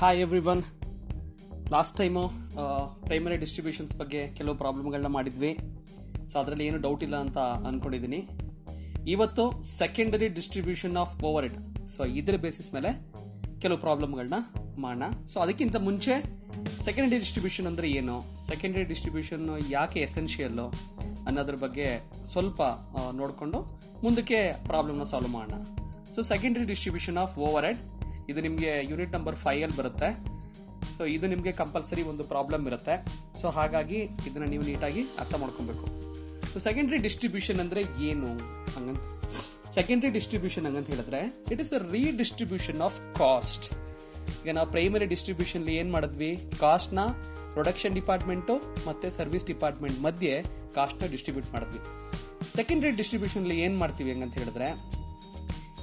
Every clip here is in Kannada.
Hi every one. Last time primary distributions ಬಗ್ಗೆ ಕೆಲವು ಪ್ರಾಬ್ಲಮ್ಗಳನ್ನ ಮಾಡಿದ್ವಿ. ಸೊ ಅದರಲ್ಲಿ ಏನು ಡೌಟ್ ಇಲ್ಲ ಅಂತ ಅಂದ್ಕೊಂಡಿದ್ದೀನಿ. ಇವತ್ತು secondary distribution of over head, so ಇದ್ರ ಬೇಸಿಸ್ ಮೇಲೆ ಕೆಲವು ಪ್ರಾಬ್ಲಮ್ಗಳನ್ನ ಮಾಡೋಣ. ಸೊ ಅದಕ್ಕಿಂತ ಮುಂಚೆ ಸೆಕೆಂಡರಿ ಡಿಸ್ಟ್ರಿಬ್ಯೂಷನ್ ಅಂದರೆ ಏನು, ಸೆಕೆಂಡರಿ ಡಿಸ್ಟ್ರಿಬ್ಯೂಷನ್ ಯಾಕೆ ಎಸೆನ್ಷಿಯಲ್ಲು ಅನ್ನೋದ್ರ ಬಗ್ಗೆ ಸ್ವಲ್ಪ ನೋಡಿಕೊಂಡು ಮುಂದಕ್ಕೆ ಪ್ರಾಬ್ಲಮ್ನ ಸಾಲ್ವ್ ಮಾಡೋಣ. So secondary distribution of over head, ಇದು ನಿಮಗೆ ಯೂನಿಟ್ ನಂಬರ್ 5 ಅಲ್ಲಿ ಬರುತ್ತೆ. ಸೊ ಇದು ನಿಮಗೆ ಕಂಪಲ್ಸರಿ ಒಂದು ಪ್ರಾಬ್ಲಮ್ ಇರುತ್ತೆ. ಸೊ ಹಾಗಾಗಿ ಇದನ್ನ ನೀವು ನೀಟಾಗಿ ಅರ್ಥ ಮಾಡ್ಕೊಬೇಕು. ಸೊ ಸೆಕೆಂಡರಿ ಡಿಸ್ಟ್ರಿಬ್ಯೂಷನ್ ಅಂದ್ರೆ ಏನು ಹಂಗಂತ, ಸೆಕೆಂಡರಿ ಡಿಸ್ಟ್ರಿಬ್ಯೂಷನ್ ಹಂಗಂತ ಹೇಳಿದ್ರೆ it is the redistribution of cost. ಈಗ ನಾವು ಪ್ರೈಮರಿ ಡಿಸ್ಟ್ರಿಬ್ಯೂಷನ್ ಏನ್ ಮಾಡಿದ್ವಿ, ಕಾಸ್ಟ್ ನ ಪ್ರೊಡಕ್ಷನ್ ಡಿಪಾರ್ಟ್ಮೆಂಟ್ ಮತ್ತೆ ಸರ್ವಿಸ್ ಡಿಪಾರ್ಟ್ಮೆಂಟ್ ಮಧ್ಯೆ ಕಾಸ್ಟ್ ನ ಡಿಸ್ಟ್ರಿಬ್ಯೂಟ್ ಮಾಡಿದ್ವಿ. ಸೆಕೆಂಡರಿ ಡಿಸ್ಟ್ರಿಬ್ಯೂಷನ್ ಏನ್ ಮಾಡ್ತೀವಿ ಹಂಗಂತ ಹೇಳಿದ್ರೆ,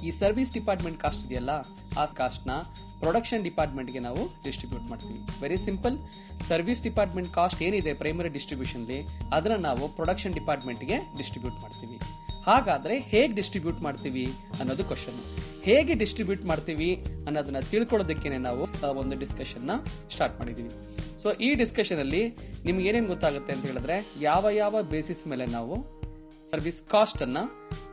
ಈ ಸರ್ವಿಸ್ ಡಿಪಾರ್ಟ್ಮೆಂಟ್ ಕಾಸ್ಟ್ ಇದೆಯಲ್ಲ, ಆ ಕಾಸ್ಟ್ ನ ಪ್ರೊಡಕ್ಷನ್ ಡಿಪಾರ್ಟ್ಮೆಂಟ್ ಗೆ ನಾವು ಡಿಸ್ಟ್ರಿಬ್ಯೂಟ್ ಮಾಡ್ತೀವಿ. Very simple. Service department cost ಏನಿದೆ ಪ್ರೈಮರಿ ಡಿಸ್ಟ್ರಿಬ್ಯೂಷನ್ ಅದನ್ನ ನಾವು ಪ್ರೊಡಕ್ಷನ್ ಡಿಪಾರ್ಟ್ಮೆಂಟ್ ಗೆ ಡಿಸ್ಟ್ರಿಬ್ಯೂಟ್ ಮಾಡ್ತೀವಿ. ಹಾಗಾದ್ರೆ ಹೇಗೆ ಡಿಸ್ಟ್ರಿಬ್ಯೂಟ್ ಮಾಡ್ತೀವಿ ಅನ್ನೋದು ಕ್ವಶನ್. ಹೇಗೆ ಡಿಸ್ಟ್ರಿಬ್ಯೂಟ್ ಮಾಡ್ತೀವಿ ಅನ್ನೋದನ್ನ ತಿಳ್ಕೊಳ್ಳೋದಕ್ಕೆ ನಾವು ಒಂದು ಡಿಸ್ಕಷನ್ ನ ಸ್ಟಾರ್ಟ್ ಮಾಡಿದೀವಿ. ಸೊ ಈ ಡಿಸ್ಕಷನ್ ಅಲ್ಲಿ ನಿಮ್ಗೆ ಏನೇನು ಗೊತ್ತಾಗುತ್ತೆ ಅಂತ ಹೇಳಿದ್ರೆ, ಯಾವ ಬೇಸಿಸ್ ಮೇಲೆ ನಾವು ಸರ್ವಿಸ್ ಕಾಸ್ಟ್ ಅನ್ನ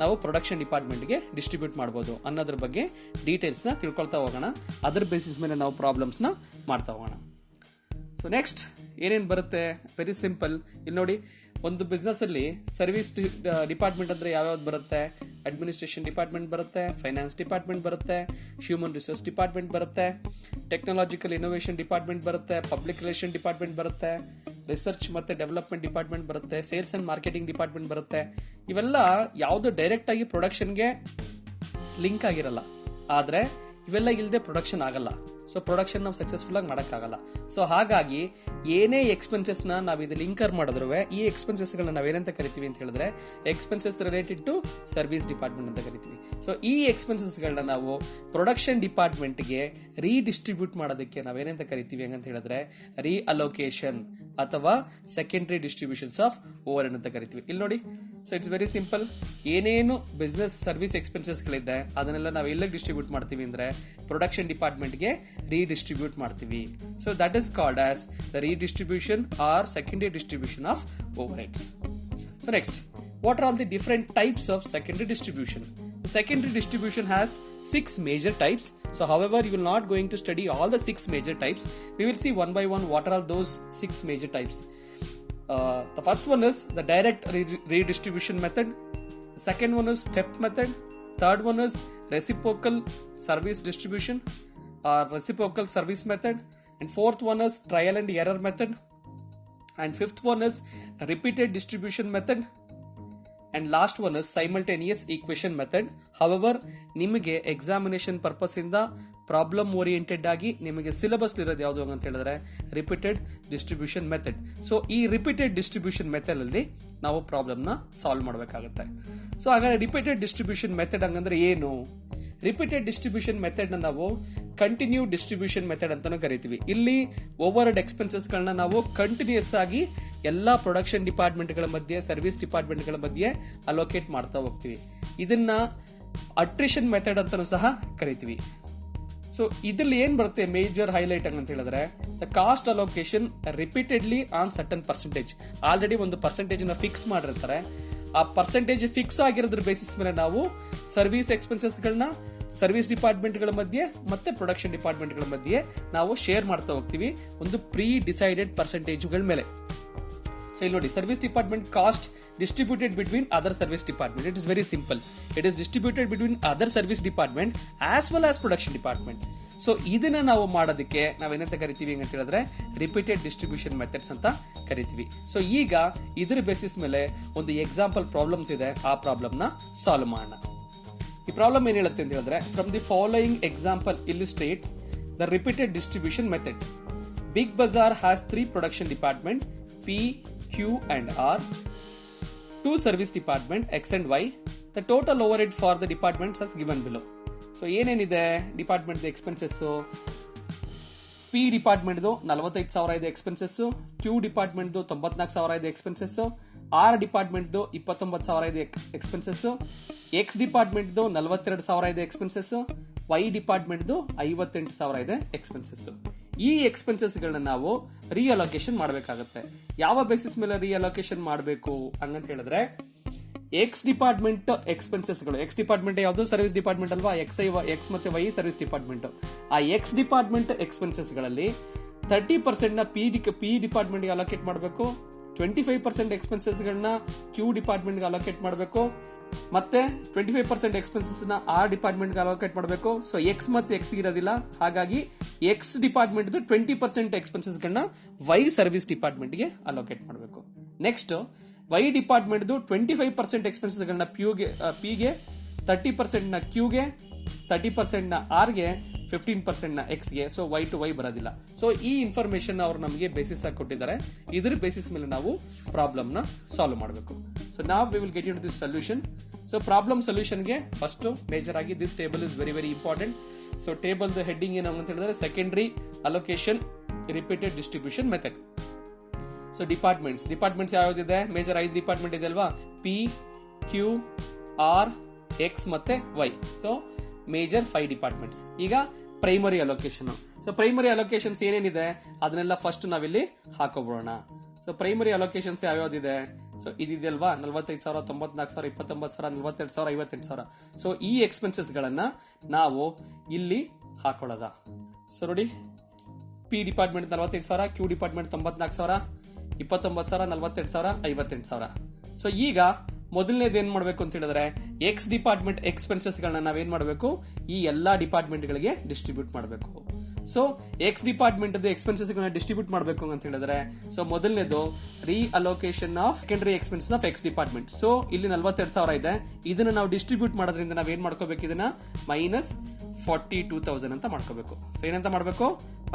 ನಾವು ಪ್ರೊಡಕ್ಷನ್ ಡಿಪಾರ್ಟ್ಮೆಂಟ್ ಗೆ ಡಿಸ್ಟ್ರಿಬ್ಯೂಟ್ ಮಾಡಬಹುದು ಅನ್ನೋದ್ರ ಬಗ್ಗೆ ಡೀಟೇಲ್ಸ್ ನ ತಿಳ್ಕೊಳ್ತಾ ಹೋಗೋಣ. ಅದರ ಬೇಸಿಸ್ ಮೇಲೆ ನಾವು ಪ್ರಾಬ್ಲಮ್ಸ್ ನ ಮಾಡ್ತಾ ಹೋಗೋಣ. ಸೊ ನೆಕ್ಸ್ಟ್ ಏನೇನು ಬರುತ್ತೆ, ವೆರಿ ಸಿಂಪಲ್. ಇಲ್ಲಿ ನೋಡಿ, ಒಂದು ಬಿಸ್ನೆಸ್ ಅಲ್ಲಿ ಸರ್ವಿಸ್ ಡಿಪಾರ್ಟ್ಮೆಂಟ್ ಅಂದ್ರೆ ಯಾವ್ಯಾವ್ದು ಬರುತ್ತೆ, ಅಡ್ಮಿನಿಸ್ಟ್ರೇಷನ್ ಡಿಪಾರ್ಟ್ಮೆಂಟ್ ಬರುತ್ತೆ, ಫೈನಾನ್ಸ್ ಡಿಪಾರ್ಟ್ಮೆಂಟ್ ಬರುತ್ತೆ, ಹ್ಯೂಮನ್ ರಿಸೋರ್ಸ್ ಡಿಪಾರ್ಟ್ಮೆಂಟ್ ಬರುತ್ತೆ, ಟೆಕ್ನಾಲಜಿಕಲ್ ಇನೋವೇಷನ್ ಡಿಪಾರ್ಟ್ಮೆಂಟ್ ಬರುತ್ತೆ, ಪಬ್ಲಿಕ್ ರಿಲೇಷನ್ ಡಿಪಾರ್ಟ್ಮೆಂಟ್ ಬರುತ್ತೆ, ರಿಸರ್ಚ್ ಮತ್ತೆ ಡೆವಲಪ್ಮೆಂಟ್ ಡಿಪಾರ್ಟ್ಮೆಂಟ್ ಬರುತ್ತೆ, ಸೇಲ್ಸ್ ಅಂಡ್ ಮಾರ್ಕೆಟಿಂಗ್ ಡಿಪಾರ್ಟ್ಮೆಂಟ್ ಬರುತ್ತೆ. ಇವೆಲ್ಲ ಯಾವ್ದು ಡೈರೆಕ್ಟ್ ಆಗಿ ಪ್ರೊಡಕ್ಷನ್ಗೆ ಲಿಂಕ್ ಆಗಿರಲ್ಲ, ಆದ್ರೆ ಇವೆಲ್ಲ ಇಲ್ಲದೆ ಪ್ರೊಡಕ್ಷನ್ ಆಗಲ್ಲ. ಸೊ ಪ್ರೊಡಕ್ಷನ್ ನಾವು ಸಕ್ಸಸ್ಫುಲ್ ಆಗಿ ಮಾಡಕ್ಕಾಗಲ್ಲ. ಸೊ ಹಾಗಾಗಿ ಏನೇ ಎಕ್ಸ್ಪೆನ್ಸಸ್ ನ ನಾವು ಇದು ಲಿಂಕರ್ ಮಾಡಿದ್ರು, ಈ ಎಕ್ಸ್ಪೆನ್ಸಸ್ ಗಳನ್ನ ನಾವೇನಂತ ಕರಿತೀವಿ ಅಂತ ಹೇಳಿದ್ರೆ expenses related to service department ಅಂತ ಕರಿತೀವಿ. ಸೊ ಈ ಎಕ್ಸ್ಪೆನ್ಸಸ್ ಗಳನ್ನ ನಾವು ಪ್ರೊಡಕ್ಷನ್ ಡಿಪಾರ್ಟ್ಮೆಂಟ್ ಗೆ ರೀಡಿಸ್ಟ್ರಿಬ್ಯೂಟ್ ಮಾಡೋದಕ್ಕೆ ನಾವೇನಂತ ಕರಿತೀವಿ ಅಂತ ಹೇಳಿದ್ರೆ ರೀಅಲೋಕೇಶನ್ ಅಥವಾ secondary distributions of overhead ಅಂತ ಕರಿತೀವಿ. ಇಲ್ಲಿ ನೋಡಿ, ಸೊ ಇಟ್ಸ್ ವೆರಿ ಸಿಂಪಲ್. ಏನೇನು ಬಿಸ್ನೆಸ್ ಸರ್ವಿಸ್ ಎಕ್ಸ್ಪೆನ್ಸಸ್ ಗಳಿದೆ ಅದನ್ನೆಲ್ಲ ನಾವು ಎಲ್ಲ ಡಿಸ್ಟ್ರಿಬ್ಯೂಟ್ ಮಾಡ್ತೀವಿ ಅಂದ್ರೆ ಪ್ರೊಡಕ್ಷನ್ ಡಿಪಾರ್ಟ್ಮೆಂಟ್ ಗೆ ರೀಡಿಸ್ಟ್ರಿಬ್ಯೂಟ್ ಮಾಡ್ತೀವಿ. So that is called as the redistribution or secondary distribution of overheads. So next, what are all the different types of secondary distribution? The secondary distribution has 6 major types. So however, you will not going to study all the 6 major types. We will see one by one what are all those 6 major types. The first one is the direct redistribution method. The second one is step method. Third one is reciprocal service distribution or reciprocal service method. And fourth one is trial and error method. And fifth one is repeated distribution method. And last one is simultaneous equation method. However, ನಿಮಗೆ ಎಕ್ಸಾಮಿನೇಷನ್ ಪರ್ಪಸ್ ಇಂದ ಪ್ರಾಬ್ಲಮ್ ಓರಿಯೆಂಟೆಡ್ ಆಗಿ ನಿಮಗೆ ಸಿಲೆಬಸ್ ಇರೋದು ಯಾವುದು ಅಂತ ಹೇಳಿದ್ರೆ ರಿಪೀಟೆಡ್ ಡಿಸ್ಟ್ರಿಬ್ಯೂಷನ್ ಮೆಥಡ್. ಸೊ ಈ ರಿಪೀಟೆಡ್ ಡಿಸ್ಟ್ರಿಬ್ಯೂಷನ್ ಮೆಥಡ್ ಅಲ್ಲಿ ನಾವು ಪ್ರಾಬ್ಲಮ್ ನ ಸಾಲ್ವ್ ಮಾಡಬೇಕಾಗುತ್ತೆ. ಸೊ ಹಾಗಾದ್ರೆ ರಿಪೀಟೆಡ್ ಡಿಸ್ಟ್ರಿಬ್ಯೂಷನ್ ಮೆಥಡ್ ಹಂಗಂದ್ರೆ ಏನು? ರಿಪೀಟೆಡ್ ಡಿಸ್ಟ್ರಿಬ್ಯೂಷನ್ ಮೆಥಡ್ ನ ನಾವು ಕಂಟಿನ್ಯೂ ಡಿಸ್ಟ್ರಿಬ್ಯೂಷನ್ ಮೆಥಡ್ ಅಂತಾನು ಕರಿತೀವಿ. ಇಲ್ಲಿ ಓವರ್ ಹೆಡ್ ಎಕ್ಸ್ಪೆನ್ಸಸ್ ಗಳನ್ನ ನಾವು ಕಂಟಿನ್ಯೂಸ್ ಆಗಿ ಎಲ್ಲಾ ಪ್ರೊಡಕ್ಷನ್ ಡಿಪಾರ್ಟ್ಮೆಂಟ್ ಗಳ ಮಧ್ಯೆ, ಸರ್ವಿಸ್ ಡಿಪಾರ್ಟ್ಮೆಂಟ್ ಗಳ ಮಧ್ಯೆ ಅಲೋಕೇಟ್ ಮಾಡ್ತಾ ಹೋಗ್ತೀವಿ. ಇದನ್ನ ಅಟ್ರಿಷನ್ ಮೆಥಡ್ ಅಂತಾನು ಸಹ ಕರಿತೀವಿ. ಸೊ ಇದ್ರಲ್ಲಿ ಏನ್ ಬರುತ್ತೆ ಮೇಜರ್ ಹೈಲೈಟ್ ಅಂತ ಹೇಳಿದ್ರೆ, the cost allocation repeatedly on certain percentage. Already ಒಂದು ಪರ್ಸೆಂಟೇಜ್ ನ ಫಿಕ್ಸ್ ಮಾಡಿರ್ತಾರೆ. ಆ ಪರ್ಸೆಂಟೇಜ್ ಫಿಕ್ಸ್ ಆಗಿರೋದ್ರ ಬೇಸಿಸ್ ಮೇಲೆ ನಾವು ಸರ್ವಿಸ್ ಎಕ್ಸ್ಪೆನ್ಸಸ್ ಗಳನ್ನ ಸರ್ವಿಸ್ ಡಿಪಾರ್ಟ್ಮೆಂಟ್ ಗಳ ಮಧ್ಯೆ ಮತ್ತೆ ಪ್ರೊಡಕ್ಷನ್ ಡಿಪಾರ್ಟ್ಮೆಂಟ್ ಗಳ ಮಧ್ಯೆ ನಾವು ಶೇರ್ ಮಾಡ್ತಾ ಹೋಗ್ತೀವಿ ಒಂದು ಪ್ರೀ ಡಿಸೈಡೆಡ್ ಪರ್ಸೆಂಟೇಜ್ ಗಳ ಮೇಲೆ. ಸೊ ಇಲ್ಲಿ ನೋಡಿ, service department cost distributed between other service department. It is very simple. It is distributed between other service department as well as production department. So ಇದನ್ನ ನಾವು ಮಾಡೋದಕ್ಕೆ ನಾವೇನಂತ ಕರಿತೀವಿ ಅಂತ ಹೇಳಿದ್ರೆ ರಿಪೀಟೆಡ್ ಡಿಸ್ಟ್ರಿಬ್ಯೂಷನ್ ಮೆಥಡ್ಸ್ ಅಂತ ಕರಿತೀವಿ. ಸೊ ಈಗ ಇದ್ರ ಬೇಸಿಸ್ ಮೇಲೆ ಒಂದು ಎಕ್ಸಾಂಪಲ್ ಪ್ರಾಬ್ಲಮ್ಸ್ ಇದೆ, ಆ ಪ್ರಾಬ್ಲಮ್ ನ ಸಾಲ್ವ್ ಮಾಡೋಣ. ಈ ಪ್ರಾಬ್ಲಮ್ ಏನ್ ಹೇಳುತ್ತೆ ಅಂತ ಹೇಳಿದ್ರೆ, from the following example illustrates the repeated distribution method. Big Bazaar has 3 production department P, Q and R, 2 service department X and Y. The total overhead for the departments as given below. So ಏನೇನಿದೆ ಡಿಪಾರ್ಟ್ಮೆಂಟ್ ಎಕ್ಸ್ಪೆನ್ಸಸ್, ಪಿ ಡಿಪಾರ್ಟ್ಮೆಂಟ್ 45,000 ಇದೆ ಎಕ್ಸ್ಪೆನ್ಸಸ್, ಕ್ಯೂ ಡಿಪಾರ್ಟ್ಮೆಂಟ್ 94,000 ಇದೆ ಎಕ್ಸ್ಪೆನ್ಸಸ್, ಆರ್ ಡಿಪಾರ್ಟ್ಮೆಂಟ್ 29,000 ಇದೆ ಎಕ್ಸ್ಪೆನ್ಸಸ್, ಎಕ್ಸ್ ಡಿಪಾರ್ಟ್ಮೆಂಟ್ 42,000 ಇದೆ ಎಕ್ಸ್ಪೆನ್ಸಸ್, ವೈ ಡಿಪಾರ್ಟ್ಮೆಂಟ್ದು 58,000 ಇದೆ ಎಕ್ಸ್ಪೆನ್ಸಸ್. ಈ ಎಕ್ಸ್ಪೆನ್ಸಸ್ ಗಳನ್ನ ನಾವು ರಿಅಲೋಕೇಶನ್ ಮಾಡಬೇಕಾಗುತ್ತೆ. ಯಾವ ಬೇಸಿಸ್ ಮೇಲೆ ರಿಅಲೋಕೇಶನ್ ಮಾಡಬೇಕು ಹಂಗಂತ ಹೇಳಿದ್ರೆ, ಎಕ್ಸ್ ಡಿಪಾರ್ಟ್ಮೆಂಟ್ ಎಕ್ಸ್ಪೆನ್ಸಸ್ ಗಳು, ಎಕ್ಸ್ ಡಿಪಾರ್ಟ್ಮೆಂಟ್ ಯಾವುದು? ಸರ್ವಿಸ್ ಡಿಪಾರ್ಟ್ಮೆಂಟ್ ಅಲ್ವಾ. ಎಕ್ಸ್ ಮತ್ತೆ ವೈ ಸರ್ವಿಸ್ ಡಿಪಾರ್ಟ್ಮೆಂಟ್. ಆ ಎಕ್ಸ್ ಡಿಪಾರ್ಟ್ಮೆಂಟ್ ಎಕ್ಸ್ಪೆನ್ಸಸ್ ಗಳಲ್ಲಿ 30% ನ ಪಿ ಡಿಪಾರ್ಟ್ಮೆಂಟ್ ಗೆ ಅಲೋಕೇಟ್ ಮಾಡಬೇಕು, 25% ಎಕ್ಸ್ಪೆನ್ಸಸ್ ಗಳನ್ನ ಕ್ಯೂ ಡಿಪಾರ್ಟ್ಮೆಂಟ್ ಗೆ ಅಲೋಕೇಟ್ ಮಾಡಬೇಕು, ಮತ್ತೆ 25% ಎಕ್ಸ್ಪೆನ್ಸಸ್ ನ ಆರ್ ಡಿಪಾರ್ಟ್ಮೆಂಟ್ ಗೆ ಅಲೋಕೇಟ್ ಮಾಡಬೇಕು. ಸೊ ಎಕ್ಸ್ ಮತ್ತೆ ಎಕ್ಸ್ ಇರೋದಿಲ್ಲ, ಹಾಗಾಗಿ ಎಕ್ಸ್ ಡಿಪಾರ್ಟ್ಮೆಂಟ್ 20% ಎಕ್ಸ್ಪೆನ್ಸಸ್ ಗಳನ್ನ ವೈ ಸರ್ವಿಸ್ ಡಿಪಾರ್ಟ್ಮೆಂಟ್ ಗೆ ಅಲೋಕೇಟ್ ಮಾಡಬೇಕು. ನೆಕ್ಸ್ಟ್ ವೈ ಡಿಪಾರ್ಟ್ಮೆಂಟ್ 25% ಎಕ್ಸ್ಪೆನ್ಸಸ್ ಗಳನ್ನ ಪಿಗೆ, 30% ನ ಕ್ಯೂಗೆ, 30% ನ ಆರ್ಗೆ, 15% ನ ಎಕ್ಸ್ ಗೆ. ಸೊ ವೈ ಟು ವೈ ಬರೋದಿಲ್ಲ. ಸೊ ಈ ಇನ್ಫಾರ್ಮೇಶನ್ ಅವರು ನಮಗೆ ಬೇಸಿಸ್ ಆಗಿ ಕೊಟ್ಟಿದ್ದಾರೆ. ಇದ್ರ ಬೇಸಿಸ್ ಮೇಲೆ ನಾವು ಪ್ರಾಬ್ಲಮ್ ನ ಸಾಲ್ವ್ ಮಾಡಬೇಕು. ಸೊ ನಾವ್ we will get into this solution. So problem solution ಗೆ ಫಸ್ಟ್ ಮೇಜರ್ ಆಗಿ this table is very very important. So table heading ಏನು ಅಂತ ಹೇಳಿದ್ರೆ secondary allocation repeated distribution method. So departments ಯಾವ್ದಿದೆ? ಮೇಜರ್ 5 ಡಿಪಾರ್ಟ್ಮೆಂಟ್ ಇದೆ ಅಲ್ವಾ, ಪಿ, ಕ್ಯೂ, ಆರ್, ಎಕ್ಸ್ ಮತ್ತೆ ವೈ. So major 5 departments. ಈಗ primary allocation. So primary allocations ಏನೇನಿದೆ ಅದನ್ನೆಲ್ಲ ಫಸ್ಟ್ ನಾವಿಲ್ಲಿ ಹಾಕೋಬಿಡೋಣ. ಸೊ ಪ್ರೈಮರಿ ಅಲೋಕೇಶನ್ಸ್ ಯಾವ್ಯಾವ್ದಿದೆ? ಸೊ ಇದಿದೆ ಅಲ್ವಾ, 45,000, 94,000, 29,000, 42,000, 58,000. ಸೊ ಈ ಎಕ್ಸ್ಪೆನ್ಸಸ್ ಗಳನ್ನ ನಾವು ಇಲ್ಲಿ ಹಾಕೊಳ್ಳೋದ. ಸೊ ನೋಡಿ, P department 45,000, Q department 94,000, 29,000, 42,000, 58,000. So ಈಗ ಮೊದಲನೇದು ಏನ್ ಮಾಡಬೇಕು ಅಂತ ಹೇಳಿದ್ರೆ, ಎಕ್ಸ್ ಡಿಪಾರ್ಟ್ಮೆಂಟ್ ಎಕ್ಸ್ಪೆನ್ಸಸ್ ಗಳನ್ನ ನಾವೇನ್ ಮಾಡಬೇಕು, ಈ ಎಲ್ಲಾ ಡಿಪಾರ್ಟ್ಮೆಂಟ್ ಗಳಿಗೆ ಡಿಸ್ಟ್ರಿಬ್ಯೂಟ್ ಮಾಡಬೇಕು. ಸೊ ಎಕ್ಸ್ ಡಿಪಾರ್ಟ್ಮೆಂಟ್ ಎಕ್ಸ್ಪೆನ್ಸಸ್ ಗಳನ್ನ ಡಿಸ್ಟ್ರಿಬ್ಯೂಟ್ ಮಾಡಬೇಕು ಅಂತ ಹೇಳಿದ್ರೆ, ಸೊ ಮೊದಲನೇದು reallocation of secondary expenses of X department. So ಇಲ್ಲಿ 42,000 ಇದೆ, ಇದನ್ನ ನಾವು ಡಿಸ್ಟ್ರಿಬ್ಯೂಟ್ ಮಾಡೋದ್ರಿಂದ ನಾವೇನ್ ಮಾಡ್ಕೋಬೇಕು, ಇದನ್ನ ಮೈನಸ್ 42,000 ಅಂತ ಮಾಡ್ಕೋಬೇಕು. ಸೊ ಏನಂತ ಮಾಡಬೇಕು,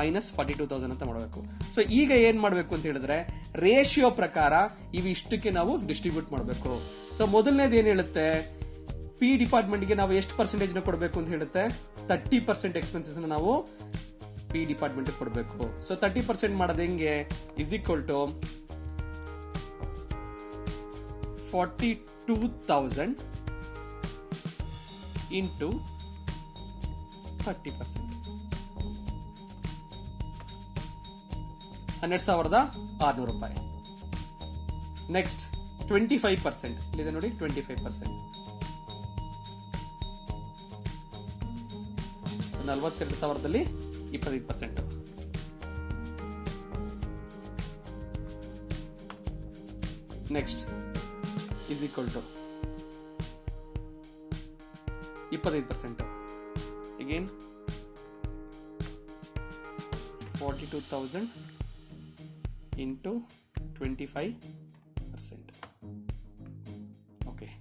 ಮೈನಸ್ 42,000 ಅಂತ ಮಾಡಬೇಕು. ಸೊ ಈಗ ಏನ್ ಮಾಡಬೇಕು ಅಂತ ಹೇಳಿದ್ರೆ, ರೇಷಿಯೋ ಪ್ರಕಾರ ಇವಿಷ್ಟಕ್ಕೆ ನಾವು ಡಿಸ್ಟ್ರಿಬ್ಯೂಟ್ ಮಾಡಬೇಕು. ಸೊ ಮೊದಲನೇದು ಏನ್ ಹೇಳುತ್ತೆ, ಪಿ ಡಿಪಾರ್ಟ್ಮೆಂಟ್ ಗೆ ನಾವು ಎಷ್ಟು ಪರ್ಸೆಂಟೇಜ್ ನ ಕೊಡಬೇಕು ಅಂತ ಹೇಳುತ್ತೆ, 30% ಎಕ್ಸ್ಪೆನ್ಸಸ್ ನಾವು ಪಿ ಡಿಪಾರ್ಟ್ಮೆಂಟ್ ಕೊಡಬೇಕು. ಸೊ 30% ಮಾಡೋದು ಹೆಂಗೆ, ಇಸ್ ಈಕ್ವಲ್ ಟು 42,000 ಇಂಟು 30%, 12,600 ರೂಪಾಯಿ. ನೆಕ್ಸ್ಟ್ 25% ಇದೆ ನೋಡಿ, 25%. 42,000ದಲ್ಲಿ 25%. Next is equal to 25%. Again 42,000 into 25%. Okay.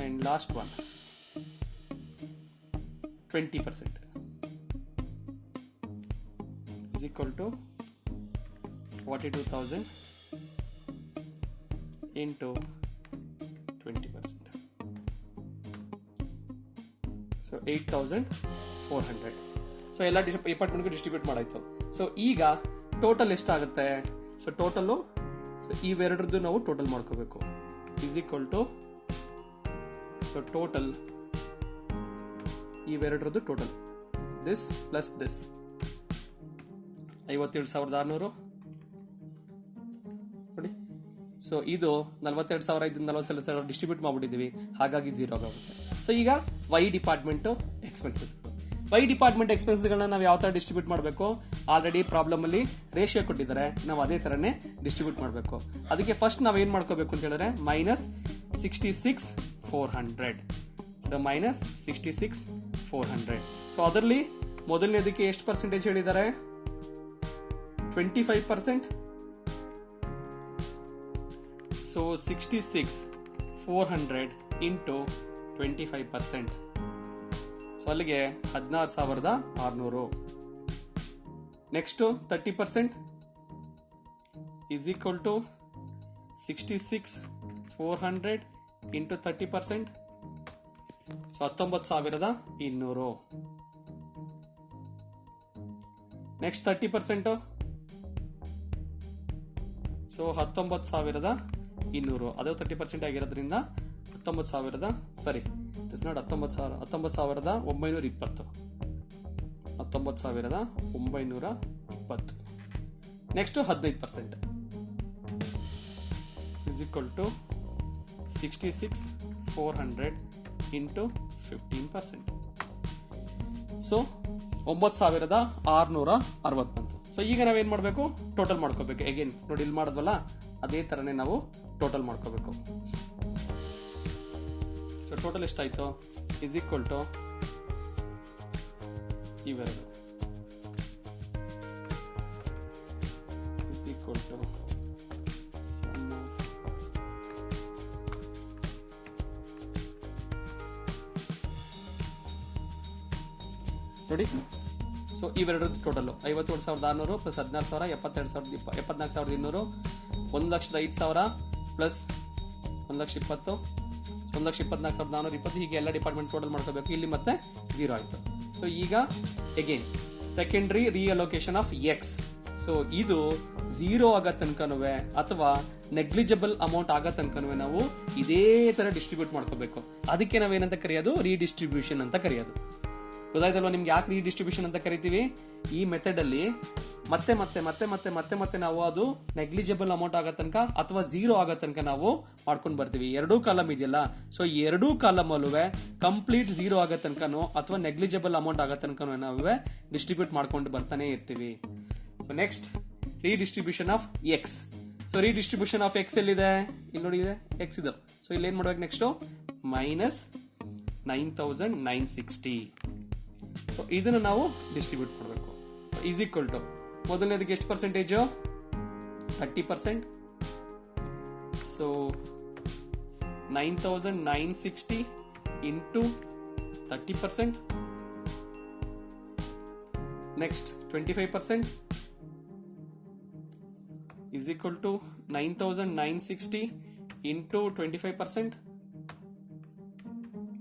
And last one, 20% is equal to 42,000 into 20%. So 8,400. So ಎಲ್ಲ ಡಿಪಾರ್ಟ್ಮೆಂಟ್ಗೂ ಡಿಸ್ಟ್ರಿಬ್ಯೂಟ್ ಮಾಡಾಯ್ತು. ಸೊ ಈಗ ಟೋಟಲ್ ಎಷ್ಟಾಗುತ್ತೆ? ಸೊ ಟೋಟಲು, ಸೊ ಇವೆರಡರದ್ದು ನಾವು ಟೋಟಲ್ ಮಾಡ್ಕೋಬೇಕು. Is equal to, so total ಇವೆರಡರದ್ದು ಟೋಟಲ್ ದಿಸ್ ಪ್ಲಸ್ ದಿಸ್ 57,600 ನೋಡಿ. ಸೊ ಇದು 42,000 ಇದನ್ನ 40,000 ಡಿಸ್ಟ್ರಿಬ್ಯೂಟ್ ಮಾಡ್ಬಿಟ್ಟಿದೀವಿ, ಹಾಗಾಗಿ 0 ಆಗುತ್ತೆ. ಸೊ ಈಗ Y department expenses, Y department expenses ಗಳನ್ನ ನಾವು ಯಾವ ತರ ಡಿಸ್ಟ್ರಿಬ್ಯೂಟ್ ಮಾಡಬೇಕು, ಆಲ್ರೆಡಿ ಪ್ರಾಬ್ಲಮ್ ಅಲ್ಲಿ ರೇಷಿಯೋ ಕೊಟ್ಟಿದ್ದಾರೆ, ನಾವು ಅದೇ ತರನೇ ಡಿಸ್ಟ್ರಿಬ್ಯೂಟ್ ಮಾಡಬೇಕು. ಅದಕ್ಕೆ ಫಸ್ಟ್ ನಾವ್ ಏನ್ ಮಾಡ್ಕೋಬೇಕು ಅಂತ ಹೇಳಿದ್ರೆ, ಮೈನಸ್ 66,400. So minus 66,400. ಸೊ ಅದರಲ್ಲಿ ಮೊದಲನೇದಕ್ಕೆ ಎಷ್ಟು ಪರ್ಸೆಂಟೇಜ್ ಹೇಳಿದ್ದಾರೆ, 25%. So 66,400 into 25%. ಸೊ ಅಲ್ಲಿಗೆ 16,600. Next 30% is equal to 66,400 into 30%. So 19,200. Next 30%, so 19,200. ಅದು 30% ಆಗಿರೋದ್ರಿಂದ 19,000, it's not 19,920 19,920. Next 15% is equal to 66,400 into 15%. So 9,660 ಬಂತು. ಸೊ ಈಗ ನಾವೇನ್ ಮಾಡಬೇಕು, ಟೋಟಲ್ ಮಾಡ್ಕೋಬೇಕು. ಅಗೇನ್ ನೋಡಿ, ಇಲ್ಲಿ ಮಾಡಿದ್ವಲ್ಲ ಅದೇ ತರನೇ ನಾವು ಟೋಟಲ್ ಮಾಡ್ಕೋಬೇಕು. ಸೊ ಟೋಟಲ್ ಎಷ್ಟಾಯ್ತು, ಇಸ್ ಈಕ್ವಲ್ ಟು ಇವೆರಡು ಇಸ್ ಈಕ್ವಲ್ ಟು ನೋಡಿ. ಸೊ ಇವೆರಡು ಟೋಟಲ್ 51,600 ಪ್ಲಸ್ 16,000 74,200 1,05,000 ಪ್ಲಸ್ 1,20,000 1,24,420. ಹೀಗೆ ಎಲ್ಲ ಡಿಪಾರ್ಟ್ಮೆಂಟ್ ಟೋಟಲ್ ಮಾಡ್ಕೋಬೇಕು. ಇಲ್ಲಿ ಮತ್ತೆ 0 ಆಯ್ತು. ಸೊ ಈಗ again secondary reallocation of X. So ಇದು 0 ಆಗೋ ತನಕನೂ ಅಥವಾ ನೆಗ್ಲಿಜಿಬಲ್ ಅಮೌಂಟ್ ಆಗೋ ತನಕನೂ ನಾವು ಇದೇ ತರ ಡಿಸ್ಟ್ರಿಬ್ಯೂಟ್ ಮಾಡ್ಕೋಬೇಕು. ಅದಕ್ಕೆ ನಾವೇನಂತ ಕರೆಯೋದು, ರೀಡಿಸ್ಟ್ರಿಬ್ಯೂಷನ್ ಅಂತ ಕರೆಯೋದು. ಗೊತ್ತಾಯ್ತಲ್ವಾ ನಿಮ್ಗೆ ಯಾಕೆ ರೀಡಿಸ್ಟ್ರಿಬ್ಯೂಷನ್ ಅಂತ ಕರಿತೀವಿ? ಈ ಮೆಥಡ್ ಅಲ್ಲಿ ಮತ್ತೆ ಮತ್ತೆ ಮತ್ತೆ ಮತ್ತೆ ಮತ್ತೆ ಮತ್ತೆ ನಾವು ಅದು ನೆಗ್ಲಿಜಿಬಲ್ ಅಮೌಂಟ್ ಆಗೋ ತನಕ ಅಥವಾ 0 ಆಗೋ ತನಕ ನಾವು ಮಾಡ್ಕೊಂಡು ಬರ್ತೀವಿ. ಎರಡೂ ಕಾಲಮ್ ಇದೆಯಲ್ಲ, ಸೊ ಈ ಎರಡೂ ಕಾಲಮ್ ಅಲ್ಲೂ ಕಂಪ್ಲೀಟ್ 0 ಆಗೋ ತನಕನೋ ಅಥವಾ ನೆಗ್ಲಿಜಿಬಲ್ ಅಮೌಂಟ್ ಆಗೋ ತನಕನೋ ನಾವು ಡಿಸ್ಟ್ರಿಬ್ಯೂಟ್ ಮಾಡ್ಕೊಂಡು ಬರ್ತಾನೆ ಇರ್ತೀವಿ. So next redistribution of X. So redistribution of X ಎಲ್ಲಿದೆ? ಇಲ್ಲಿ ನೋಡಿ, ಇದೆ ಎಕ್ಸ್ ಇದು. ಸೊ ಇಲ್ಲಿ ಏನ್ ಮಾಡ್ಬೇಕು ನೆಕ್ಸ್ಟ್? ಮೈನಸ್ 9,960. ಸೊ ಇದನ್ನು ನಾವು ಡಿಸ್ಟ್ರಿಬ್ಯೂಟ್ ಮಾಡಬೇಕು. ಈಸ್ ಈಕ್ವಲ್ ಟು ಮೊದಲನೇದಕ್ಕೆ ಎಷ್ಟು percentage? 30%. So 9,960 into 30%. Next 25% is equal to 9,960 into 25%.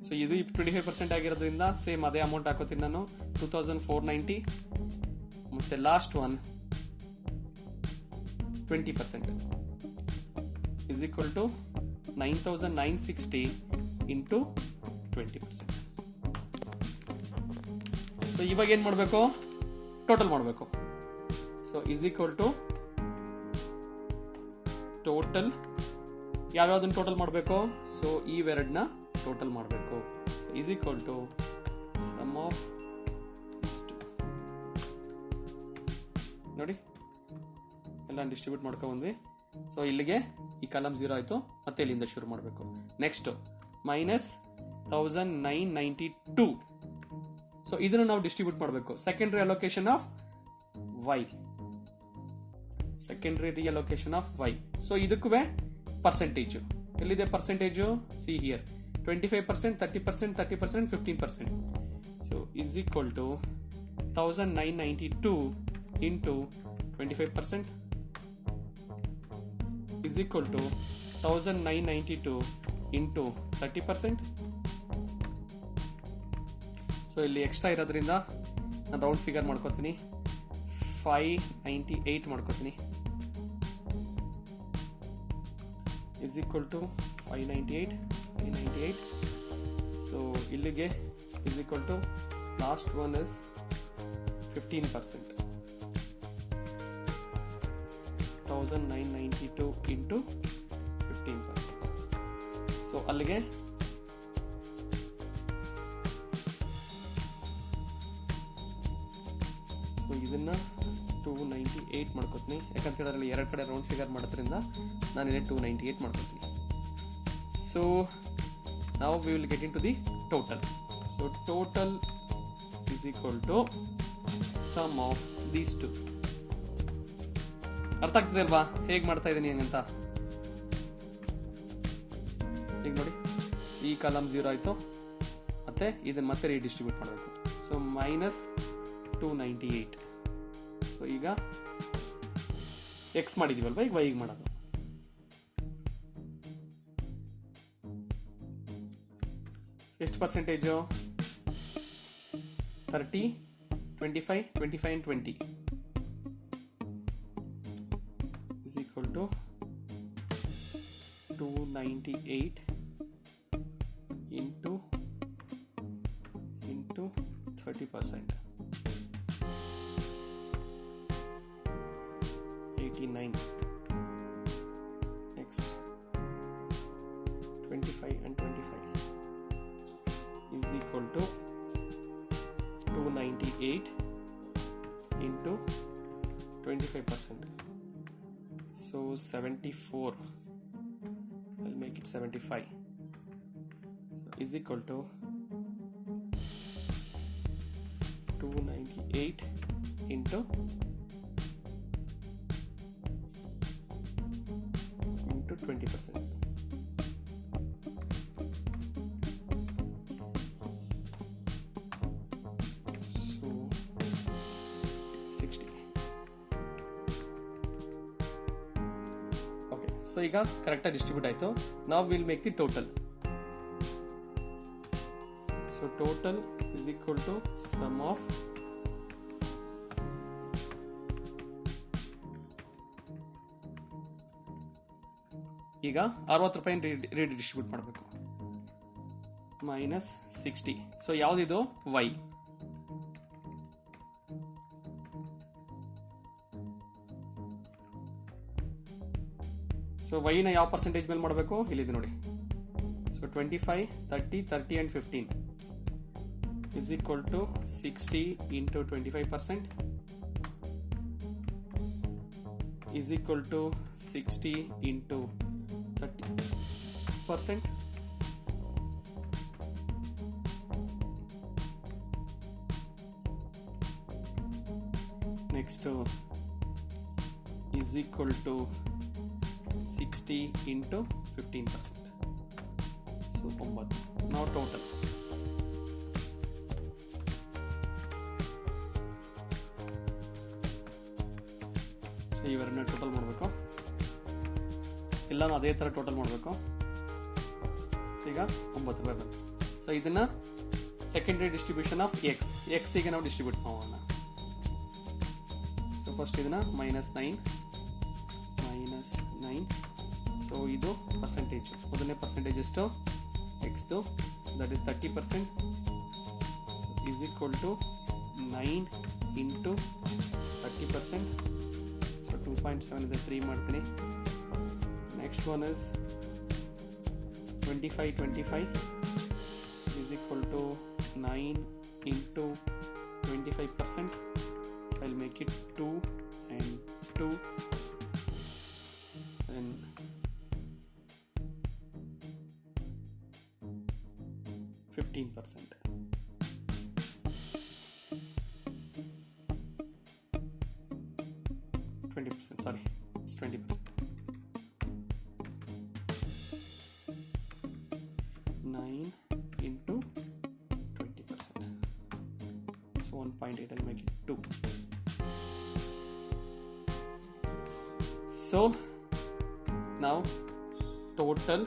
So ಇದು 25% ಆಗಿರೋದ್ರಿಂದ ಸೇಮ್ ಅದೇ ಅಮೌಂಟ್ ಹಾಕೋತೀನಿ ನಾನು, 2,490. ಮತ್ತೆ last one 20% is equal to 9,960 into 20%. So ಇವಾಗ ಏನ್ ಮಾಡಬೇಕು? ಟೋಟಲ್ ಮಾಡಬೇಕು. So is equal to total ಯಾವ್ಯಾವ್ದನ್ನ ಟೋಟಲ್ ಮಾಡಬೇಕು? ಸೊ ಇವೆರಡನ್ನ ಟೋಟಲ್ ಮಾಡಬೇಕು. Is equal to sum of ನೋಡಿ, ಎಲ್ಲ ಡಿಸ್ಟ್ರಿಬ್ಯೂಟ್ ಮಾಡ್ಕೊ ಬಂದ್ವಿ. ಸೊ ಇಲ್ಲಿಗೆ ಈ ಕಾಲಮ್ 0 ಆಯ್ತು. ಮತ್ತೆ ಇಲ್ಲಿಂದ ಶುರು ಮಾಡಬೇಕು. Next minus 1,992. ಸೊ ಇದನ್ನು ನಾವು ಡಿಸ್ಟ್ರಿಬ್ಯೂಟ್ ಮಾಡಬೇಕು. Secondary allocation of Y. Secondary reallocation of Y. So ಇದಕ್ಕೂ ಪರ್ಸೆಂಟೇಜ್ ಎಲ್ಲಿದೆ? Percentage see here 25%, 30%, 30%, 15%. So is equal to 1,992 into 25% is equal to 1,992 into 30%. So ಇಲ್ಲಿ ಎಕ್ಸ್ಟ್ರಾ ಇರೋದ್ರಿಂದ ನಾನು ರೌಂಡ್ ಫಿಗರ್ ಮಾಡ್ಕೋತೀನಿ, 598 ಮಾಡ್ಕೋತೀನಿ. is equal to 598. So ಇಲ್ಲಿಗೆ is equal to last one is 15%. 1,992 into 15%. So ಅಲ್ಲಿಗೆ ಸೊ ಇದನ್ನ 298 ಮಾಡ್ಕೋತೀನಿ. ಯಾಕಂತ ಹೇಳಿದ್ರೆ ಎರಡು ಕಡೆ ರೌಂಡ್ ಫಿಗರ್ ಮಾಡೋದ್ರಿಂದ ನಾನು ಇಲ್ಲಿ 298 ಮಾಡ್ಕೋತೀನಿ. ಸೊ ನಾವು we will get into the total. So total is equal to sum of these two. ಅರ್ಥ ಆಗ್ತದೆ ಅಲ್ವಾ ಹೇಗೆ ಮಾಡ್ತಾ ಇದ್ದೀನಿ ಹಂಗಂತ? ಈಗ ನೋಡಿ, ಈ ಕಾಲಮ್ 0 ಆಯಿತು, ಮತ್ತೆ ಇದನ್ನು ಮತ್ತೆ ರೀಡಿಸ್ಟ್ರಿಬ್ಯೂಟ್ ಮಾಡಬೇಕು. So minus 298. ಸೊ ಈಗ ಎಕ್ಸ್ ಮಾಡಿದೀವಲ್ವಾ, ಈಗ ವೈಗೆ ಮಾಡೋದು. ಎಷ್ಟು percentage? 30, 25, 25 and 20 is equal to 298 into 30%. 89. Next 25 and 25 is equal to 298 into 25%. So 74. I'll make it 75. So is equal to 298 into 20%. So 60. Okay, so ಈಗ ಕರೆಕ್ಟಾಗಿ ಡಿಸ್ಟ್ರಿಬ್ಯೂಟ್ ಆಯಿತು. ನಾವು will make the total. So total is equal to sum of ಈಗ 60 ರೂಪಾಯಿ ರೀಡಿಸ್ಟ್ರಿಬ್ಯೂಟ್ ಮಾಡಬೇಕು. -60. ಸೊ ಯಾವ್ದಿದು? y. ಸೊ y ನ ಯಾವ ಪರ್ಸೆಂಟೇಜ್ ಮೇಲೆ ಮಾಡಬೇಕು? ಇಲ್ಲಿದೆ ನೋಡಿ. So 25, 30 and 15 is equal to 60 into 25% is equal to 60 into 30%. Next is equal to 60 into 15%. So 9. Now total. So ಇವೆರಡನ್ನ total ಮಾಡಬೇಕು. ಎಲ್ಲಾನು ಅದೇ ತರ ಟೋಟಲ್ ಮಾಡಬೇಕು. ಸೊ ಈಗ 9 ರೂಪಾಯಿ ಬಂತು. ಸೊ ಇದನ್ನ ಸೆಕೆಂಡರಿ ಡಿಸ್ಟ್ರಿಬ್ಯೂಷನ್ ಆಫ್ ಎಕ್ಸ್ ಈಗ ನಾವು ಡಿಸ್ಟ್ರಿಬ್ಯೂಟ್ ಮಾಡೋಣ. ಸೊ ಫಸ್ಟ್ ಇದನ್ನ -9. ಸೊ ಇದು ಪರ್ಸೆಂಟೇಜ್. ಮೊದಲನೇ ಪರ್ಸೆಂಟೇಜ್ ಎಷ್ಟು? ಎಕ್ಸ್ದು, that is 30%. So is equal to 9 into 30%. So 2.7 ಇದೆ, 3 ಮಾಡ್ತೀನಿ. Next one is 25 is equal to 9 into 25%. So I'll make it 2 and 2 and 15%. Sorry, it's 20%. 9 into 20%. So 1.8, I'll make it 2. So now total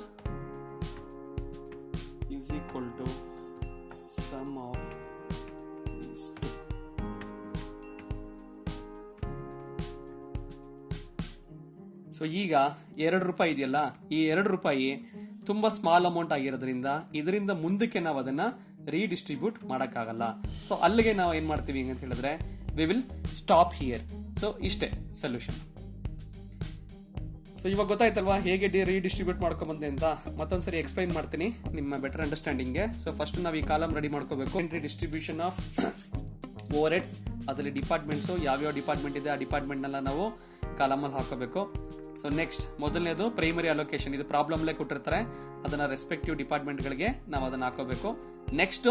is equal to sum of these two. So ಈಗ 2 ರೂಪಾಯಿ ಇದೆಯಲ್ಲ, ಈ 2 ರೂಪಾಯಿ ತುಂಬಾ ಸ್ಮಾಲ್ ಅಮೌಂಟ್ ಆಗಿರೋದ್ರಿಂದ ಇದರಿಂದ ಮುಂದಕ್ಕೆ ನಾವು ಅದನ್ನ ರೀಡಿಸ್ಟ್ರಿಬ್ಯೂಟ್ ಮಾಡಕ್ಕಾಗಲ್ಲ. ಸೊ ಅಲ್ಲಿಗೆ ನಾವು ಏನ್ ಮಾಡ್ತೀವಿ ಅಂತ ಹೇಳಿದ್ರೆ we will stop here. So ಇಷ್ಟೇ ಸೊಲ್ಯೂಷನ್. ಸೊ ಇವಾಗ ಗೊತ್ತಾಯ್ತಲ್ವಾ ಹೇಗೆ ರೀಡಿಸ್ಟ್ರಿಬ್ಯೂಟ್ ಮಾಡ್ಕೊಂಬಂದೆ ಅಂತ. ಮತ್ತೊಂದ್ಸರಿ ಎಕ್ಸ್ಪ್ಲೈನ್ ಮಾಡ್ತೀನಿ ನಿಮ್ಮ ಬೆಟರ್ ಅಂಡರ್ಸ್ಟ್ಯಾಂಡಿಂಗ್ಗೆ. ಸೊ ಫಸ್ಟ್ ನಾವು ಈ ಕಾಲಮ್ ರೆಡಿ ಮಾಡ್ಕೋಬೇಕು. ಡಿಸ್ಟ್ರಿಬ್ಯೂಷನ್ ಆಫ್ ಓವರ್ ಹೆಡ್ಸ್, ಅದರಲ್ಲಿ ಡಿಪಾರ್ಟ್ಮೆಂಟ್ಸ್ ಯಾವ್ಯಾವ ಡಿಪಾರ್ಟ್ಮೆಂಟ್ ಇದೆ ಆ ಡಿಪಾರ್ಟ್ಮೆಂಟ್ ನೆಲ್ಲ ನಾವು ಕಾಲಮಲ್ಲಿ ಹಾಕೋಬೇಕು. ಸೊ ನೆಕ್ಸ್ಟ್ ಮೊದಲನೇದು ಪ್ರೈಮರಿ ಅಲೋಕೇಶನ್. ಇದು ಪ್ರಾಬ್ಲಮ್ ಅಲ್ಲೇ ಕೊಟ್ಟಿರ್ತಾರೆ, ಅದನ್ನ ರೆಸ್ಪೆಕ್ಟಿವ್ ಡಿಪಾರ್ಟ್ಮೆಂಟ್ಗಳಿಗೆ ನಾವು ಅದನ್ನ ಹಾಕೋಬೇಕು. Next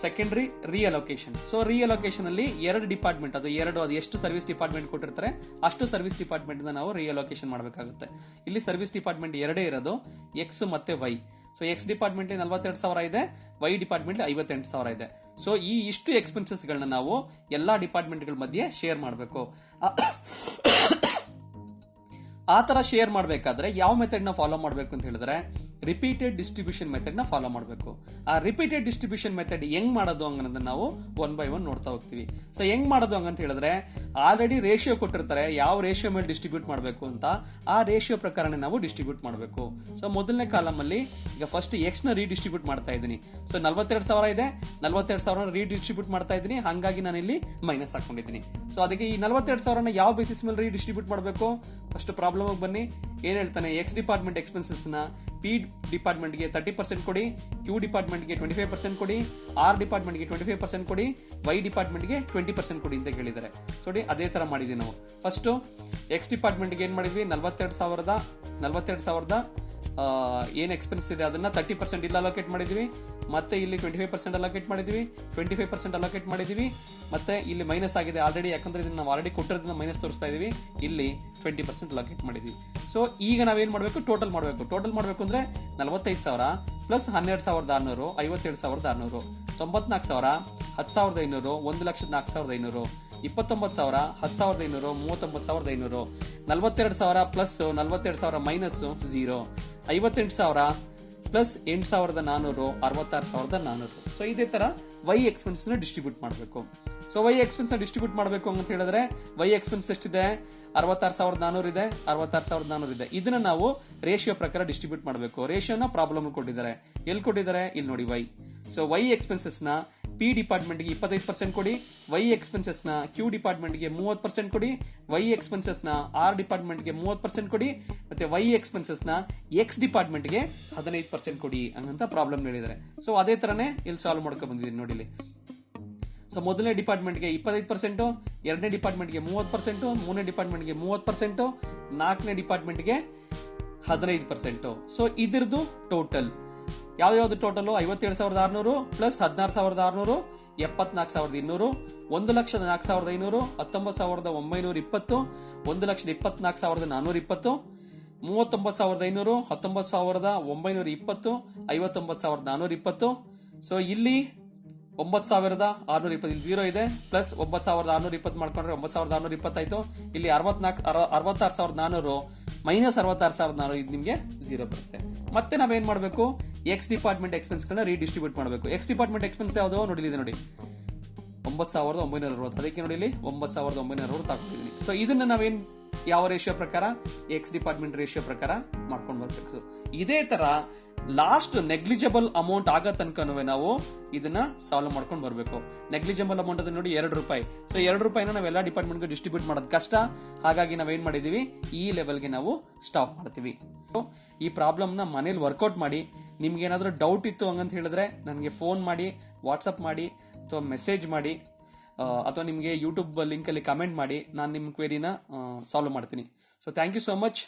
secondary reallocation. So reallocation ಅಲ್ಲಿ 2 ಡಿಪಾರ್ಟ್ಮೆಂಟ್, ಅದು ಎಷ್ಟು ಸರ್ವಿಸ್ ಡಿಪಾರ್ಟ್ಮೆಂಟ್ ಕೊಟ್ಟಿರ್ತಾರೆ ಅಷ್ಟು ಸರ್ವಿಸ್ ಡಿಪಾರ್ಟ್ಮೆಂಟ್ ನಾವು ರೀಅಲೋಕೇಶನ್ ಮಾಡಬೇಕಾಗುತ್ತೆ. ಇಲ್ಲಿ ಸರ್ವಿಸ್ ಡಿಪಾರ್ಟ್ಮೆಂಟ್ 2 ಇರೋದು, ಎಕ್ಸ್ ಮತ್ತೆ ವೈ. ಸೊ ಎಕ್ಸ್ ಡಿಪಾರ್ಟ್ಮೆಂಟ್ 42,000 ಇದೆ, ವೈ ಡಿಪಾರ್ಟ್ಮೆಂಟ್ 58,000 ಇದೆ. ಸೊ ಈ ಇಷ್ಟು ಎಕ್ಸ್ಪೆನ್ಸಸ್ ಗಳನ್ನ ನಾವು ಎಲ್ಲಾ ಡಿಪಾರ್ಟ್ಮೆಂಟ್ ಗಳ ಮಧ್ಯೆ ಶೇರ್ ಮಾಡಬೇಕು. ಆ ತರ ಶೇರ್ ಮಾಡಬೇಕಾದ್ರೆ ಯಾವ ಮೆಥಡ್ ನ ಫಾಲೋ ಮಾಡಬೇಕು ಅಂತ ಹೇಳಿದ್ರೆ, ರಿಪೀಟೆಡ್ ಡಿಸ್ಟ್ರಿಬ್ಯೂಷನ್ ಮೆಥಡ್ ನ ಫಾಲೋ ಮಾಡಬೇಕು. ಆ ರಿಪೀಟೆಡ್ ಡಿಸ್ಟ್ರಿಬ್ಯೂಷನ್ ಮೆಥಡ್ ಹೆಂಗ್ ಮಾಡೋದು ಅನ್ನೋದನ್ನ ನಾವು ಒನ್ ಬೈ ಒನ್ ನೋಡ್ತಾ ಹೋಗ್ತೀವಿ. ಸೊ ಹೆಂಗ್ ಮಾಡೋದು ಹಂಗಂತ ಹೇಳಿದ್ರೆ, ಆಲ್ರೆಡಿ ರೇಷಿಯೋ ಕೊಟ್ಟಿರ್ತಾರೆ, ಯಾವ ರೇಷಿಯೋ ಮೇಲೆ ಡಿಸ್ಟ್ರಿಬ್ಯೂಟ್ ಮಾಡಬೇಕು ಅಂತ, ಆ ರೇಷಿಯೋ ಪ್ರಕಾರನೇ ನಾವು ಡಿಸ್ಟ್ರಿಬ್ಯೂಟ್ ಮಾಡಬೇಕು. ಸೊ ಮೊದಲನೇ ಕಾಲಮ್ ಅಲ್ಲಿ ಈಗ ಫಸ್ಟ್ ಎಕ್ಸ್ ನ ರೀಡಿಸ್ಟ್ರಿಬ್ಯೂಟ್ ಮಾಡ್ತಾ ಇದ್ದೀನಿ. ಸೊ 42,000 ಇದೆ, 42,000 ರೀಡಿಸ್ಟ್ರಿಬ್ಯೂಟ್ ಮಾಡ್ತಾ ಇದ್ದೀನಿ, ಹಾಗಾಗಿ ನಾನು ಇಲ್ಲಿ ಮೈನಸ್ ಹಾಕೊಂಡಿದ್ದೀನಿ. ಸೊ ಅದಕ್ಕೆ ಈ 42,000 ಯಾವ ಬೇಸಿಸ್ ಮೇಲೆ ರೀಡಿಸ್ಟ್ರಿಬ್ಯೂಟ್ ಮಾಡಬೇಕು, ಫಸ್ಟ್ ಪ್ರಾಬ್ಲಮ್ ಬನ್ನಿ. ಏನ್ ಹೇಳ್ತಾನೆ, ಎಕ್ಸ್ ಡಿಪಾರ್ಟ್ಮೆಂಟ್ ಎಕ್ಸ್ಪೆನ್ಸಸ್ ನ ಪಿ ಡಿಪಾರ್ಟ್ಮೆಂಟ್ ಗೆ 30% ಕೊಡಿ, ಕ್ಯೂ ಡಿಪಾರ್ಟ್ಮೆಂಟ್ ಗೆ 25% ಕೊಡಿ, ಆರ್ ಡಿಪಾರ್ಟ್ಮೆಂಟ್ ಗೆ 25% ಕೊಡಿ, ವೈ ಡಿಪಾರ್ಟ್ಮೆಂಟ್ ಗೆ 20% ಕೊಡಿ ಅಂತ ಕೇಳಿದ್ದಾರೆ. ನೋಡಿ ಅದೇ ತರ ಮಾಡಿದ್ವಿ ನಾವು. ಫಸ್ಟ್ ಎಕ್ಸ್ ಡಿಪಾರ್ಟ್ಮೆಂಟ್ ಗೆ ಏನ್ ಮಾಡಿದ್ವಿ, 42,000 ಏನ್ ಎಕ್ಸ್ಪೆನ್ಸ್ ಇದೆ ಅದನ್ನ 30% ಇಲ್ಲಿ ಅಲೋಕೇಟ್ ಮಾಡಿದ್ವಿ, ಮತ್ತೆ ಇಲ್ಲಿ 25% ಅಲೋಕೇಟ್ ಮಾಡಿದ್ವಿ, 25% ಅಲೋಕೇಟ್ ಮಾಡಿದ್ವಿ, ಮತ್ತೆ ಇಲ್ಲಿ ಮೈನಸ್ ಆಗಿದೆ ಆಲ್ರೆಡಿ, ಯಾಕಂದ್ರೆ ಇದನ್ನ ನಾವು ಆಲ್ರೆಡಿ ಕೊಟ್ಟಿರೋದನ್ನ ಮೈನಸ್ ತೋರಿಸ್ತಾ ಇದೀವಿ, ಇಲ್ಲಿ 20% ಅಲೋಕೇಟ್ ಮಾಡಿದ್ವಿ. ಸೊ ಈಗ ನಾವೇನ್ ಮಾಡಬೇಕು, ಟೋಟಲ್ ಮಾಡಬೇಕು. ಟೋಟಲ್ ಮಾಡಬೇಕು ಅಂದ್ರೆ 45,000 plus 12,600 57,600, 94,000 10,500 1,04,500, 29,000 10,500 39,500, 42,000 plus 42,000 minus 0, 58,000 plus 8,400 66,400. So ಇದೇ ತರ ವೈ ಎಕ್ಸ್ಪೆನ್ಸ್ ನ ಡಿಸ್ಟ್ರಿಬ್ಯೂಟ್ ಮಾಡಬೇಕು. ಸೊ ವೈ ಎಕ್ಸ್ಪೆನ್ಸ್ ನ ಡಿಸ್ಟ್ರಿಬ್ಯೂಟ್ ಮಾಡಬೇಕು ಅಂತ ಹೇಳಿದ್ರೆ, ವೈ ಎಕ್ಸ್ಪೆನ್ಸ್ ಎಷ್ಟಿದೆ, 66,400 ಇದೆ, 66,400 ಇದೆ. ಇದನ್ನ ನಾವು ರೇಷಿಯೋ ಪ್ರಕಾರ ಡಿಸ್ಟ್ರಿಬ್ಯೂಟ್ ಮಾಡಬೇಕು. ರೇಷಿಯೋನ ಪ್ರಾಬ್ಲಮ್ ಕೊಟ್ಟಿದ್ದಾರೆ, ಎಲ್ಲಿ ಕೊಟ್ಟಿದ್ದಾರೆ, ಇಲ್ಲಿ ನೋಡಿ ವೈ. ಸೊ ವೈ ಎಕ್ಸ್ಪೆನ್ಸಸ್ ನ ಪಿ ಡಿಪಾರ್ಟ್ಮೆಂಟ್ ಗೆ 25% ಕೊಡಿ, ವೈ ಎಕ್ಸ್ಪೆನ್ಸಸ್ ನ ಕ್ಯೂ ಡಿಪಾರ್ಟ್ಮೆಂಟ್ ಗೆ 30% ಕೊಡಿ, ವೈ ಎಕ್ಸ್ಪೆನ್ಸಸ್ ನ ಆರ್ ಡಿಪಾರ್ಟ್ಮೆಂಟ್ ಗೆ 30% ಕೊಡಿ, ಮತ್ತೆ ವೈ ಎಕ್ಸ್ಪೆನ್ಸಸ್ ನ ಎಕ್ಸ್ ಡಿಪಾರ್ಟ್ಮೆಂಟ್ ಗೆ 15% ಕೊಡಿ ಅಂತ ಪ್ರಾಬ್ಲಮ್ ಹೇಳಿದ್ದಾರೆ. ಸೊ ಅದೇ ತರನೇ ಇಲ್ಲಿ ಸಾಲ್ವ್ ಮಾಡ್ಕೊಂಡು ಬಂದಿದ್ದೀನಿ ನೋಡಿ ಇಲ್ಲಿ. ಸೊ ಮೊದಲನೇ ಡಿಪಾರ್ಟ್ಮೆಂಟ್ಗೆ 25%, ಎರಡನೇ ಡಿಪಾರ್ಟ್ಮೆಂಟ್ಗೆ 30%, ಮೂರನೇ ಡಿಪಾರ್ಟ್ಮೆಂಟ್ಗೆ 30%, ನಾಲ್ಕನೇ ಡಿಪಾರ್ಟ್ಮೆಂಟ್ಗೆ 15%. ಸೊ ಇದ್ರದ್ದು ಟೋಟಲ್ ಯಾವ್ದು ಟೋಟಲ್, 57,600 ಪ್ಲಸ್ 16,600 74,200, 1,04,500 19,920, 1,24,420, 39,500 19,920, 59,420. ಸೊ ಇಲ್ಲಿ 9,620 ಇಲ್ಲಿ 0 ಇದೆ, ಪ್ಲಸ್ 9,620 ಮಾಡ್ಕೊಂಡ್ರೆ 9,620 ಆಯ್ತು. ಇಲ್ಲಿ 66,400 ಮೈನಸ್ 66,400, ಇದು ನಿಮ್ಗೆ 0 ಬರುತ್ತೆ. ಮತ್ತೆ ನಾವೇನ್ ಮಾಡಬೇಕು, ಎಕ್ಸ್ ಡಿಪಾರ್ಟ್ಮೆಂಟ್ ಎಕ್ಸ್ಪೆನ್ಸ್ ಗಳನ್ನ ರೀಡಿಸ್ಟ್ರಿಬ್ಯೂಟ್ ಮಾಡಬೇಕು. ಎಕ್ಸ್ ಡಿಪಾರ್ಟ್ಮೆಂಟ್ ಎಕ್ಸ್ಪೆನ್ಸ್ ಯಾವ್ದು ನೋಡಿ, ಇದೆ ನೋಡಿ 9,960, ಅದಕ್ಕೆ ನೋಡಿ ಇಲ್ಲಿ 9,960 ತಗೊಂಡಿದ್ದೀನಿ. ಸೊ ಇದನ್ನ ನಾವೇನ್ ಯಾವ ರೇಷಿಯೋ ಪ್ರಕಾರ, ಎಕ್ಸ್ ಡಿಪಾರ್ಟ್ಮೆಂಟ್ ರೇಷಿಯೋ ಪ್ರಕಾರ ಮಾಡ್ಕೊಂಡು ಬರ್ಬೇಕು. ಇದೇ ತರ ಲಾಸ್ಟ್ ನೆಗ್ಲಿಜಿಬಲ್ ಅಮೌಂಟ್ ಆಗೋ ತನಕನೂ ನಾವು ಇದನ್ನ ಸಾಲ್ವ್ ಮಾಡ್ಕೊಂಡು ಬರಬೇಕು. ನೆಗ್ಲಿಜಿಬಲ್ ಅಮೌಂಟ್ ಅದ ನೋಡಿ ₹2. ಸೊ ₹2 ನಾವೆಲ್ಲ ಡಿಪಾರ್ಟ್ಮೆಂಟ್ಗೆ ಡಿಸ್ಟ್ರಿಬ್ಯೂಟ್ ಮಾಡೋದು ಕಷ್ಟ, ಹಾಗಾಗಿ ನಾವೇನ್ ಮಾಡಿದೀವಿ, ಈ ಲೆವೆಲ್ಗೆ ನಾವು ಸ್ಟಾಪ್ ಮಾಡ್ತೀವಿ. ಈ ಪ್ರಾಬ್ಲಮ್ ನ ಮನೇಲಿ ವರ್ಕೌಟ್ ಮಾಡಿ. ನಿಮ್ಗೆ ಏನಾದ್ರೂ ಡೌಟ್ ಇತ್ತು ಹಂಗಂತ ಹೇಳಿದ್ರೆ ನನಗೆ ಫೋನ್ ಮಾಡಿ, ವಾಟ್ಸ್ಆಪ್ ಮಾಡಿ, ಅಥವಾ ಮೆಸೇಜ್ ಮಾಡಿ, ಅಥವಾ ನಿಮಗೆ ಯೂಟ್ಯೂಬ್ ಲಿಂಕ್ ಅಲ್ಲಿ ಕಮೆಂಟ್ ಮಾಡಿ, ನಾನು ನಿಮ್ಮ ಕ್ವೆರಿನ ಸಾಲ್ವ್ ಮಾಡ್ತೀನಿ. So thank you so much.